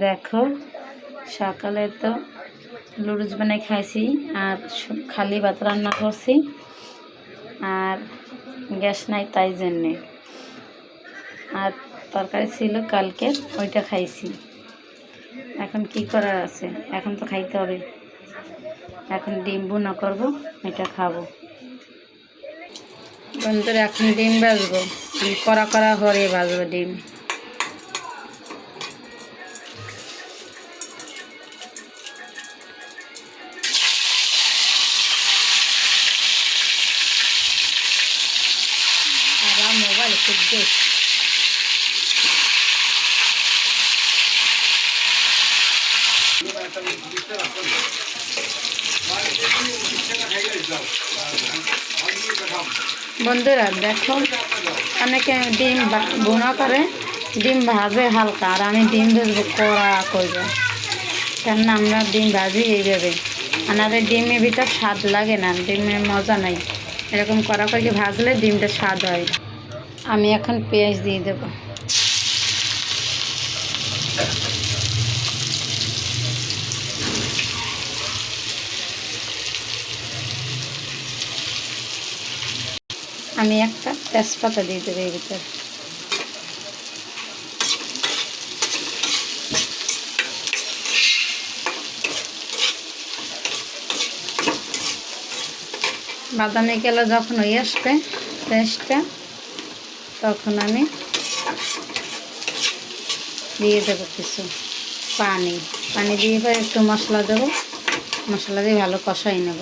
দেখো সকালে তো লুডুস বানাই খাইছি আর খালি ভাত রান্না করছি আর গ্যাস নাই তাই জন্যে আর তরকারি ছিল কালকে ওইটা খাইছি। এখন কি করার আছে, এখন তো খাইতে হবে। এখন ডিম ভুনা করব, এটা খাবো। বন্ধুরা এখন ডিম ভাজবো, কড়া কড়া করে ভাজবো ডিম। মোবাইল খুঁজছে বন্ধুরা। দেখো অনেকে ডিম ভুনা করে, ডিম ভাজে হালকা, আর আমি ডিম ভাজবো কড়া করবো। কেননা আমরা ডিম ভাজি এইভাবে, আমাদের ডিমের ভিতর স্বাদ লাগে না, ডিমের মজা নাই। এরকম কড়া করে ভাজলে ডিমটা স্বাদ হয়। আমি এখন পেঁয়াজ দিয়ে দেব। আমি একটা তেজপাতা দিয়ে দেবো এর ভিতর। বাদামি কালার যখন হয়ে আসবে পেঁয়াজটা, তখন আমি দিয়ে দেবো কিছু পানি দিয়ে পরে একটু মশলা দেবো। মশলা দিয়ে ভালো কষাই নেব।